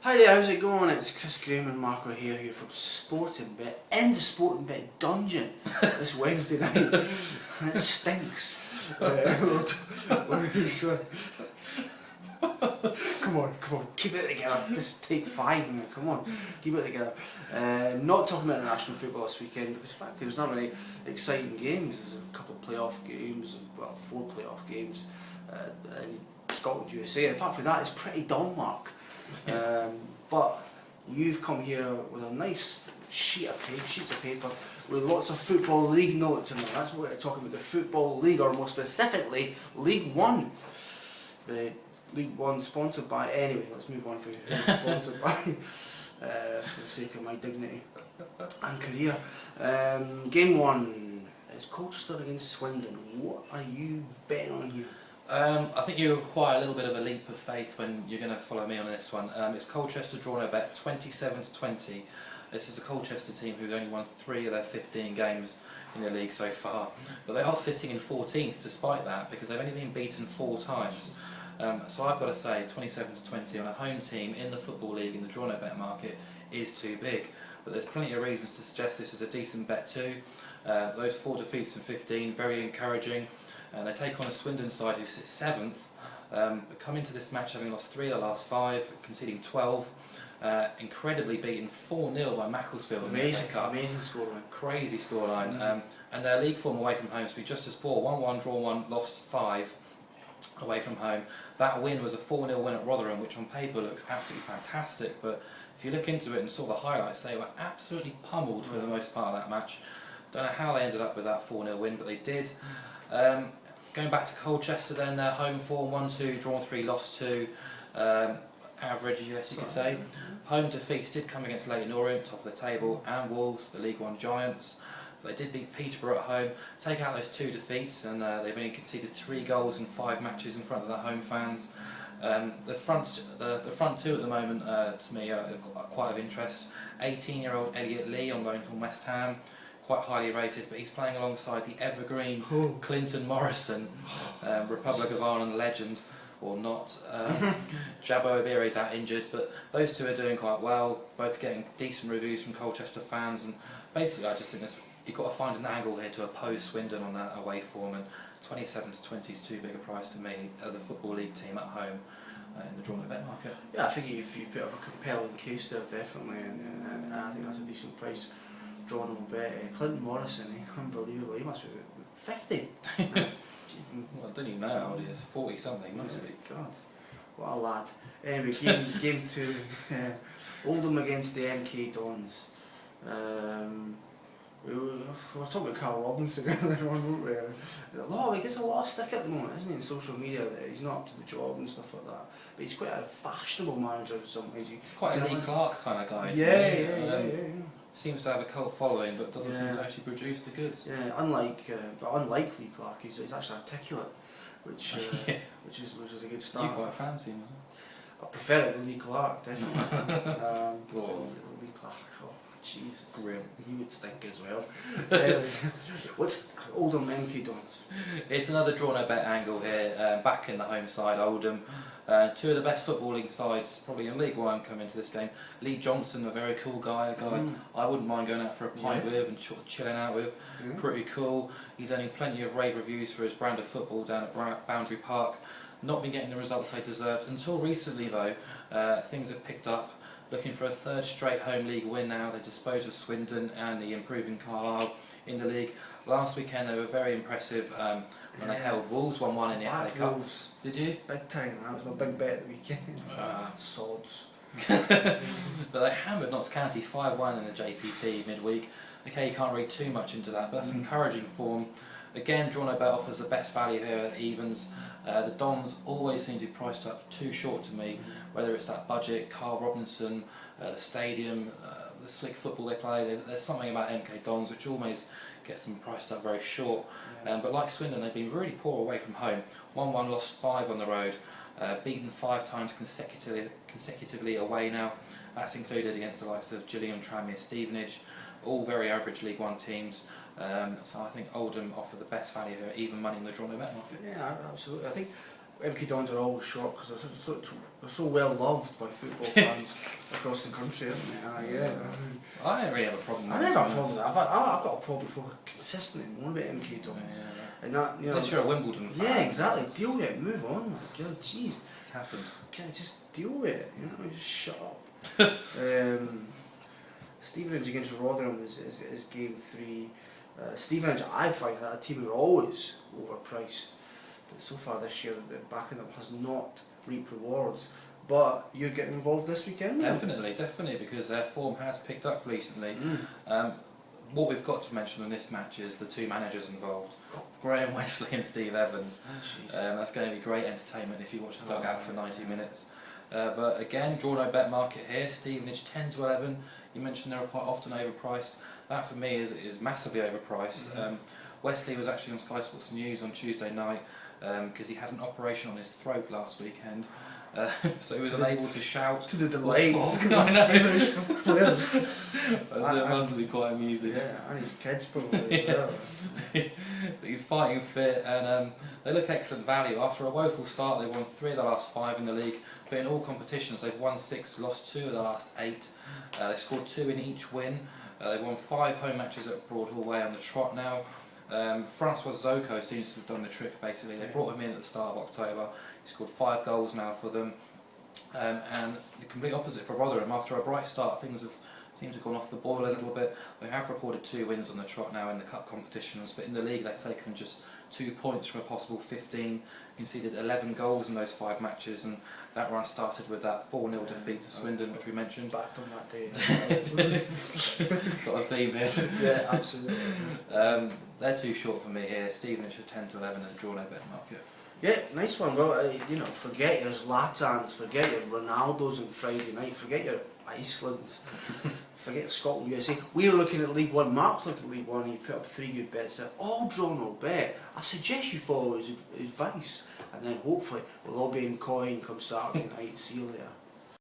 Hi there, how's it going? It's Chris Graham and Mark O'Hare here from Sporting Bet in the Sporting Bet dungeon this Wednesday night. And it stinks. Come on, keep it together. This is take 5 of it. Come on, keep it together. Not talking about international football this weekend because frankly there's not many exciting games. There's a couple of playoff games, well 4 playoff games, in Scotland, USA. And apart from that, it's pretty dull, Mark. But you've come here with a nice sheets of paper with lots of Football League notes in them. That's what we're talking about, the Football League, or more specifically, League One. The League One sponsored by, anyway, let's move on from sponsored by, for the sake of my dignity and career. Game 1 is Colchester against Swindon. What are you betting on here? I think you require a little bit of a leap of faith when you're going to follow me on this one. It's Colchester draw no bet 27-20. This is a Colchester team who've only won 3 of their 15 games in the league so far, but they are sitting in 14th despite that because they've only been beaten 4 times. So I've got to say 27-20 on a home team in the Football League in the draw no bet market is too big, but there's plenty of reasons to suggest this is a decent bet too. Those 4 defeats in 15, very encouraging. And they take on a Swindon side who sits 7th, but come into this match having lost 3 of the last 5, conceding 12, incredibly beaten 4-0 by Macclesfield in the FA Cup. Amazing scoreline. Crazy scoreline. And their league form away from home to be just as poor, 1-1, draw 1, lost 5 away from home. That win was a 4-0 win at Rotherham, which on paper looks absolutely fantastic, but if you look into it and saw the highlights, they were absolutely pummeled for the most part of that match. Don't know how they ended up with that 4-0 win, but they did. Going back to Colchester then, their home form, 1-2, drawn 3, lost 2, average, yes you could say. Home defeats did come against Leyton Orient, top of the table, and Wolves, the League One giants. They did beat Peterborough at home. Take out those 2 defeats and they've only conceded 3 goals in 5 matches in front of their home fans. The front 2 at the moment to me are quite of interest. 18-year-old Elliot Lee on loan from West Ham. Quite highly rated, but he's playing alongside the evergreen Clinton Morrison, Republic of Ireland legend, or not. Jabo Ibere's out injured, but those 2 are doing quite well, both getting decent reviews from Colchester fans, and basically I just think you've got to find an angle here to oppose Swindon on that away form, and 27-20 is too big a price for me as a Football League team at home in the draw no bet market. Yeah, I think if you put up a compelling case there, definitely, and I think that's a decent price. Draw no bet. Clinton Morrison, unbelievable. He must be 50. Well, I don't even know how old he is. 40 something, must be. God, what a lad. Anyway, game 2. Oldham against the MK Dons. We were talking about Carl Robinson earlier on, weren't we? He gets a lot of stick at the moment, isn't he, in social media, that he's not up to the job and stuff like that. But he's quite a fashionable manager in some ways. He's quite a Lee Clark kind of guy. Yeah. Seems to have a cult following, but doesn't seem to actually produce the goods. Yeah, unlike Lee Clark, he's actually articulate, which is a good start. You quite fancy him. I prefer it to Lee Clark, definitely. Lee Clark, oh jeez, grim. He would stink as well. What's Oldham MK Dons? It's another draw no bet angle here, back in the home side, Oldham. 2 of the best footballing sides, probably in League One, come into this game. Lee Johnson, a very cool guy, I wouldn't mind going out for a pint with and chilling out with. Pretty cool. He's earning plenty of rave reviews for his brand of football down at Boundary Park. Not been getting the results they deserved. Until recently though, things have picked up. Looking for a 3rd straight home league win now. They disposed of Swindon and the improving Carlisle in the league. Last weekend they were very impressive when they held Wolves 1-1 in the FA Cup. Wolves. Did you? Big time, that was my big bet at the weekend. Sods. But they hammered Notts County 5-1 in the JPT midweek. Okay, you can't read too much into that, but that's encouraging form. Again, draw no bet offers the best value here at evens. The Dons always seem to be priced up too short to me, whether it's that budget, Carl Robinson, the stadium, the slick football they play. There's something about MK Dons which always gets them priced up very short. But like Swindon, they've been really poor away from home. 1-1, lost 5 on the road, beaten 5 times consecutively away now. That's included against the likes of Gillingham, Tranmere, Stevenage, all very average League One teams. So I think Oldham offer the best value here, even money in the draw no bet market. Yeah, absolutely. I think MK Dons are always shocked because they're so well loved by football fans. across the country, haven't they? Yeah. I don't really have a problem with I never it. have a problem with that. I've got a problem before consistently more about MK Dons. Yeah. And that, you know, Unless you're a Wimbledon fan. yeah, exactly. Deal with it. Move on. Like, God, jeez. Happened. Yeah, just deal with it. You know, just shut up. Stevenage against Rotherham is game 3. Stevenage, I find that a team who are always overpriced, but so far this year the backing up has not reaped rewards. But you're getting involved this weekend? Definitely, because their form has picked up recently. What we've got to mention in this match is the 2 managers involved, Graham Wesley and Steve Evans. That's going to be great entertainment if you watch the dugout for 90 minutes. But again, draw no bet market here. Stevenage 10 to 11. You mentioned they're quite often overpriced. That for me is massively overpriced. Wesley was actually on Sky Sports News on Tuesday night because he had an operation on his throat last weekend. So he was unable to shout. To the delight of I Stevenage players. It must be quite amusing. Yeah, and his kids probably as well. He's fighting fit, and they look excellent value. After a woeful start, they won 3 of the last 5 in the league, but in all competitions they've won 6, lost 2 of the last 8. They scored 2 in each win. They've won 5 home matches at Broadhall Way on the trot now. Francois Zoko seems to have done the trick basically. They brought him in at the start of October. He scored 5 goals now for them. And the complete opposite for Rotherham. After a bright start, things seem to have gone off the boil a little bit. They have recorded 2 wins on the trot now in the cup competitions, but in the league they've taken just 2 points from a possible 15, conceded 11 goals in those 5 matches, and that run started with that 4-0 defeat to Swindon, which we mentioned. Backed on that day. It's got a theme here. Yeah, absolutely. They're too short for me here. Stevenage at 10 to 11 and draw no bet market. Yeah, nice one. Well, you know, forget your Zlatans, forget your Ronaldos on Friday night, forget your Icelands, forget your Scotland, USA. We were looking at League One. Mark's looked at League One and he put up 3 good bets. They're all draw no bet. I suggest you follow his advice, and then hopefully we'll all be in coin come Saturday night. See you later.